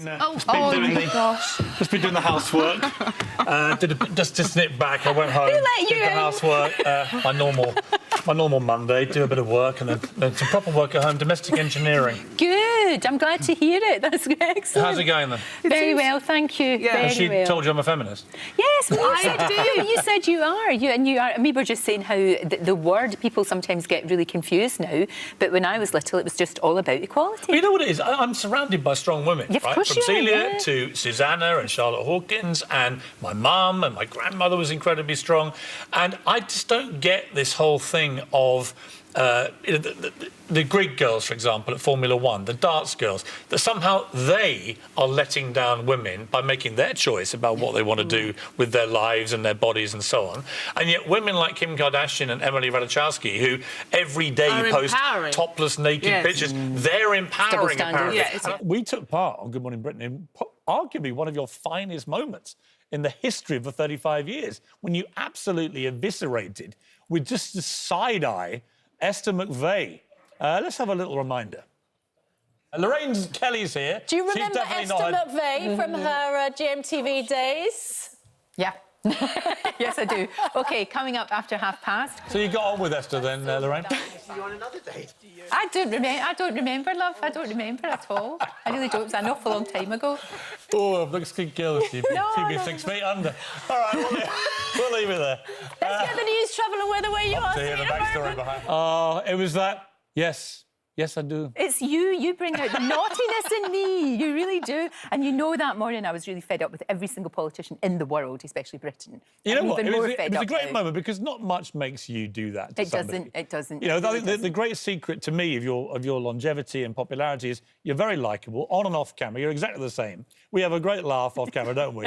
No. Oh my gosh. Just been doing the housework. Just to snip back, I went home. Who let you did the in? housework, my normal Monday, do a bit of work and then some proper work at home, domestic engineering. Good. I'm glad to hear it. That's excellent. How's it going then? Very well, thank you. Yeah. Very Has she well. told you I'm a feminist? Yes, well, you said you are. You are. We were just saying how the word, people sometimes get really confused now, but when I was little, it was just all about equality. Well, you know what it is? I'm surrounded by strong women, Yeah, of right? course From you are, Celia yeah. to Susanna and Charlotte Hawkins, and my mum and my grandmother was incredibly strong. And I just don't get this whole thing of the Greek girls, for example, at Formula One, the darts girls, that somehow they are letting down women by making their choice about what they want to do with their lives and their bodies and so on. And yet women like Kim Kardashian and Emily Ratajkowski, who every day post topless, naked pictures, they're empowering, apparently. Yeah, We took part on Good Morning Britain in arguably one of your finest moments in the history of the 35 years, when you absolutely eviscerated with just the side-eye Esther McVey. Let's have a little reminder. Lorraine Kelly's here. Do you She's remember definitely Esther not McVey from her GMTV days? Yeah. Yes, I do. OK, coming up after past. So you got on with Esther then, Lorraine? See you on another date. I don't remember, love. I don't remember at all. I really don't. It was an awful long time ago. Oh, looks good girl. She'd be 6 feet under. All right, we'll leave it there. Let's get the news travelling where the way you are. See you the backstory behind. It was that. Yes, I do. It's you. You bring out the naughtiness in me. You really do. And you know that morning I was really fed up with every single politician in the world, especially Britain. You know what? Even It more was fed a up great now. moment because not much makes you do that to somebody. It doesn't. You know, It really the great secret to me of your longevity and popularity is you're very likeable, on and off camera. You're exactly the same. We have a great laugh off camera, don't we?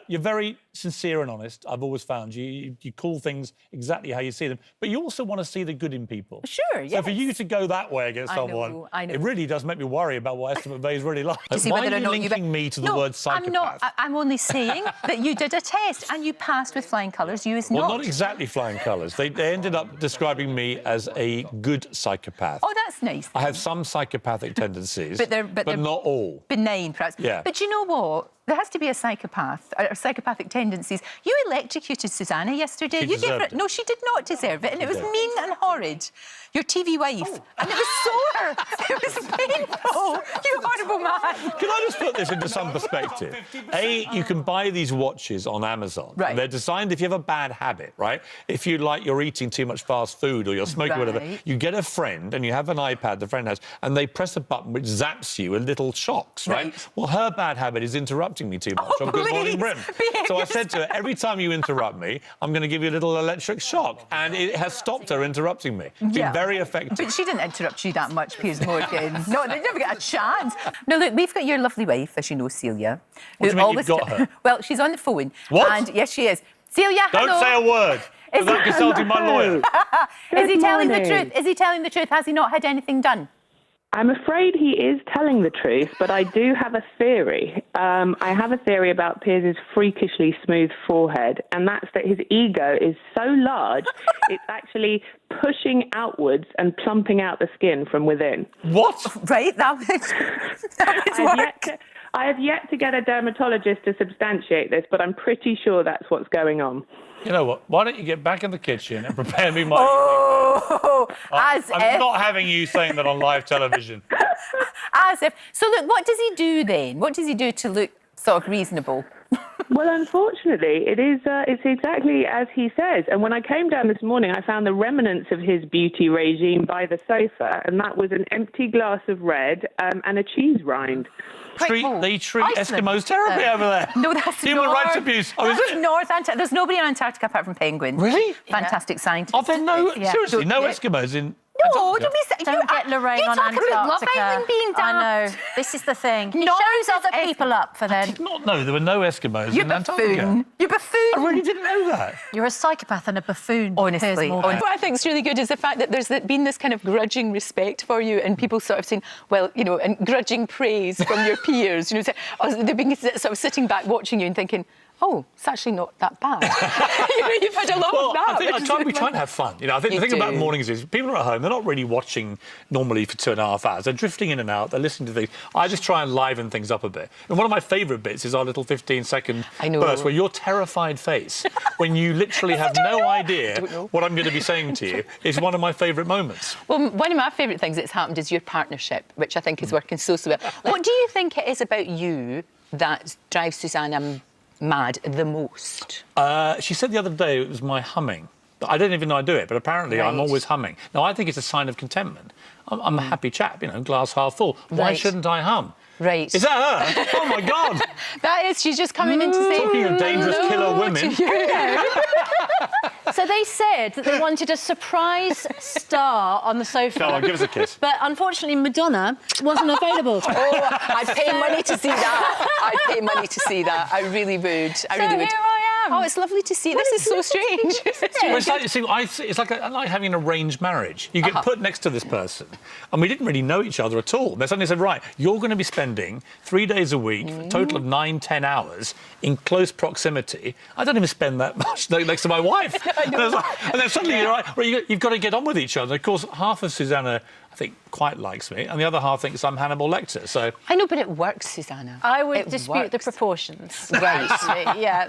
You're very sincere and honest. I've always found you call things exactly how you see them, but you also want to see the good in people. Sure, yes. So for you to go that way against someone, I know. it really does make me worry about what Esther McVey's really like. To see Why whether are or you not linking me to the No, word psychopath? I'm not. I'm only saying that you did a test and you passed with flying colours. You is Well, not. not exactly flying colours. They ended up describing me as a good psychopath. Oh, that's nice. I have some psychopathic tendencies, But they're not all. benign, perhaps. Yeah. But you know what? There has to be a psychopath or psychopathic tendencies. You electrocuted Susanna yesterday. She deserved it. No, she did not deserve it, and it was mean and horrid. Your TV wife, and it was sore. It was painful. You horrible man. Can I just put this into some perspective? You can buy these watches on Amazon. Right. They're designed if you have a bad habit, right? If you're eating too much fast food or you're smoking or whatever, Right. you get a friend and you have an iPad the friend has, and they press a button which zaps you with little shocks, right? Well, her bad habit is interrupting me too much on Good Morning Britain. So I said to her, every time you interrupt me, I'm going to give you a little electric shock. And it has stopped her interrupting me. It's been very effective. But she didn't interrupt you that much, Piers Morgan. No, they never get a chance. No, look, we've got your lovely wife, as you know, Celia. What do you mean you've got her? Well, she's on the phone. What? And yes, she is. Celia, hello. Don't say a word without consulting my lawyer. Is he telling the morning. truth? Is he telling the truth? Has he not had anything done? I'm afraid he is telling the truth, but I do have a theory. I have a theory about Piers' freakishly smooth forehead, and that's that his ego is so large, it's actually pushing outwards and plumping out the skin from within. What? Right, that would work. I have yet to get a dermatologist to substantiate this, but I'm pretty sure that's what's going on. You know what? Why don't you get back in the kitchen and prepare me my... Oh, I'm not having you saying that on live television. As if. So, look, what does he do then? What does he do to look sort of reasonable? Well, unfortunately, it's exactly as he says. And when I came down this morning, I found the remnants of his beauty regime by the sofa, and that was an empty glass of red and a cheese rind. They treat Iceland. Eskimos terribly over there. No, that's Human rights abuse. Oh, is That's it? North Antarctica. There's nobody in Antarctica apart from penguins. Really? Fantastic scientists. Are there no... Yeah. Seriously, no Yeah. Eskimos in... No, Antarctica? don't be... Don't get Lorraine on Antarctica. You talk about Love Antarctica. Island being daft. I know. This is the thing. He No, shows other it's- people up for I then. did not know there were no Eskimos You in Antarctica. buffoon. You buffoon. I really didn't know that. You're a psychopath and a buffoon. Honestly. Piers Morgan. What I think is really good is the fact that there's been this kind of grudging respect for you and people sort of saying, well, you know, and grudging praise from your peers. You know, they've been sort of sitting back watching you and thinking, oh, it's actually not that bad. You've had a lot Well, of that. I think we try and have fun. You know, I think the thing about mornings is people are at home, they're not really watching normally for 2.5 hours. They're drifting in and out, they're listening to things. I just try and liven things up a bit. And one of my favourite bits is our little 15-second burst where your terrified face, when you literally have no idea what I'm going to be saying to you, is one of my favourite moments. Well, one of my favourite things that's happened is your partnership, which I think is working so well. What do you think it is about you that drives Susanna mad the most? She said the other day it was my humming. I don't even know I do it, but apparently I'm always humming. Now, I think it's a sign of contentment. I'm a happy chap, you know, glass half full. Why shouldn't I hum? Right. Is that her? Oh, my God. That is, she's just coming in to say... Talking of dangerous killer women. So they said that they wanted a surprise star on the sofa. Come on, give us a kiss. But unfortunately, Madonna wasn't available. Oh, I'd pay money to see that. I'd pay money to see that. I really would. I really would. Here I am. Oh, it's lovely to see. This is so strange. Well, it's like, you see, it's like having an arranged marriage. You get put next to this person, and we didn't really know each other at all. They suddenly said, right, you're going to be spending 3 days a week, a total of 9-10 hours in close proximity. I don't even spend that much next to my wife. And then suddenly you're right, well, you've got to get on with each other. Of course, half of Susanna, I think, quite likes me, and the other half thinks I'm Hannibal Lecter. So I know, but it works, Susanna. I would dispute the proportions. Right. Actually, yeah.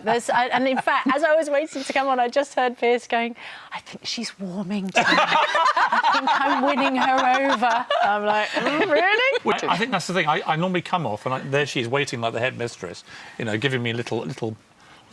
And in fact, as I was waiting to come on, I just heard Piers going, I think she's warming to me. I think I'm winning her over. I'm like, really? I think that's the thing. I normally come off, and there she is waiting like the headmistress, you know, giving me little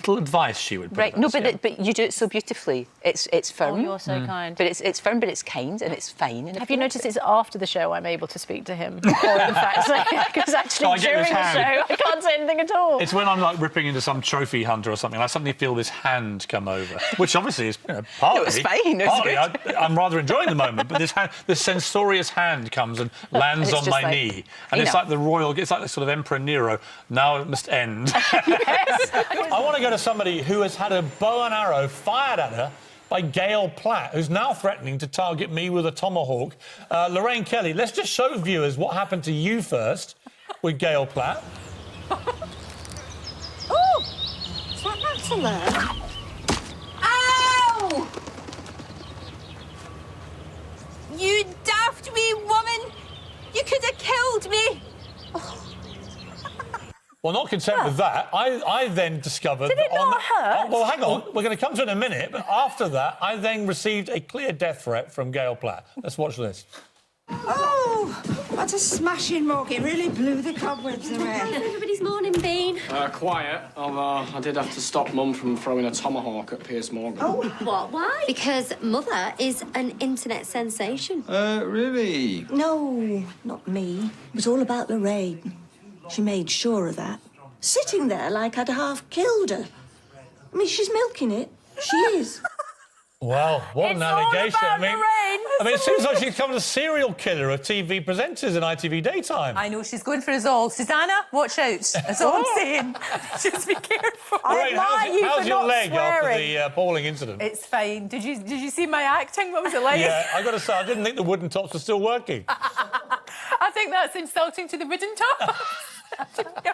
advice she would put. Right. No, but you do it so beautifully. It's firm. Oh, you're so kind. But it's firm, but it's kind, and it's fine. And Have you noticed it's after the show I'm able to speak to him? Or in fact, because actually I get during this the hand. show I can't say anything at all. It's when I'm like ripping into some trophy hunter or something, I suddenly feel this hand come over, which obviously is, you know, partly. No, it's fine. It's partly, I'm rather enjoying the moment, but this censorious hand comes and lands And on it's my just knee, and it's like the royal, it's like the sort of Emperor Nero. Now it must end. Yes. I want to go to somebody who has had a bow and arrow fired at her by Gail Platt, who's now threatening to target me with a tomahawk. Lorraine Kelly, let's just show viewers what happened to you first with Gail Platt. Oh! Is that matter there? Ow! You daft wee woman! You could have killed me! Well, not content with that, I then discovered... Did it not hurt? Well, hang on, we're going to come to it in a minute, but after that, I then received a clear death threat from Gail Platt. Let's watch this. Oh, what a smashing mug. It really blew the cobwebs away. How's everybody's morning been? Quiet, although I did have to stop Mum from throwing a tomahawk at Piers Morgan. Oh, What? Why? Because Mother is an internet sensation. Really? no, not me. It was all about Lorraine. She made sure of that. Sitting there like I'd half killed her. I mean, she's milking it. She is. Well, what an allegation. I mean, it seems like she's become a serial killer of TV presenters in ITV daytime. I know, she's going for us all. Susanna, watch out. That's all I'm saying. Just be careful. Lorraine, how's your leg after the appalling incident? It's fine. Did you see my acting? What was it like? Yeah, I've got to say, I didn't think the wooden tops were still working. I think that's insulting to the wooden top. To be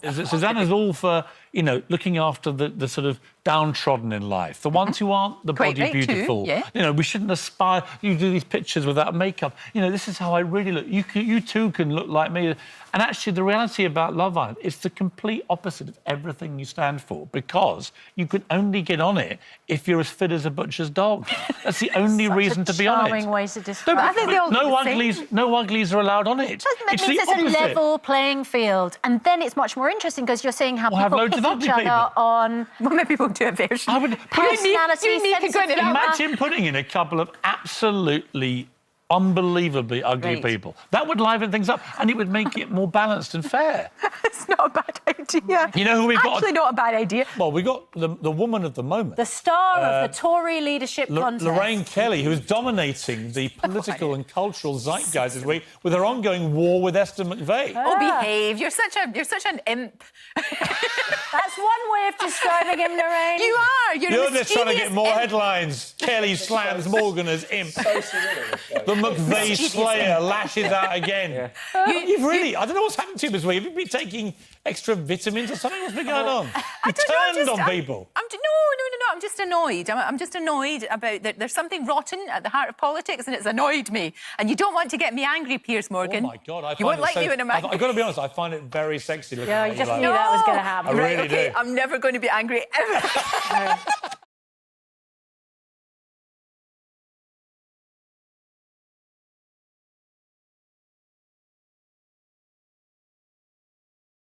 honest. Susanna's all for, you know, looking after the sort of downtrodden in life, the ones who aren't the Quite body right too, beautiful. yeah. You know, we shouldn't aspire. You do these pictures without makeup. You know, this is how I really look. You too can look like me. And actually, the reality about Love Island is the complete opposite of everything you stand for, because you can only get on it if you're as fit as a butcher's dog. That's the only reason to be on it. Charming way to describe it. I think they all no look the uglies, same. no uglies are allowed on it. It It's means the it's a opposite. level playing field. And then it's much more interesting because you're seeing how We'll have people loads pick of each ugly other people. on Well, maybe we'll do a version. I would personality, you and me could sense go of into that. humour. imagine putting in a couple of absolutely unbelievably ugly Right. people. That would liven things up, and it would make it more balanced and fair. It's not a bad idea. You know who we've got? Actually, not a bad idea. Well, we got the woman of the moment. the star of the Tory leadership contest. Lorraine Kelly, who is dominating the political and cultural zeitgeist this week with her ongoing war with Esther McVeigh. Oh, behave. You're such an imp. That's one way of describing him, Lorraine. You are. You're You're just trying to mischievous get more imp. headlines. Kelly slams Morgan as imp. The McVeigh Slayer lashes out again. You've really... I don't know what's happened to you this week. Have you been taking extra vitamins or something? What's been going on? You turned on people. No. I'm just annoyed. I'm just annoyed about that. There's something rotten at the heart of politics, and it's annoyed me. And you don't want to get me angry, Piers Morgan. Oh my God! You won't like me when I'm angry. I've got to be honest. I find it very sexy looking Yeah, at I you just like knew that. that was going to happen. I really okay, do. I'm never going to be angry ever.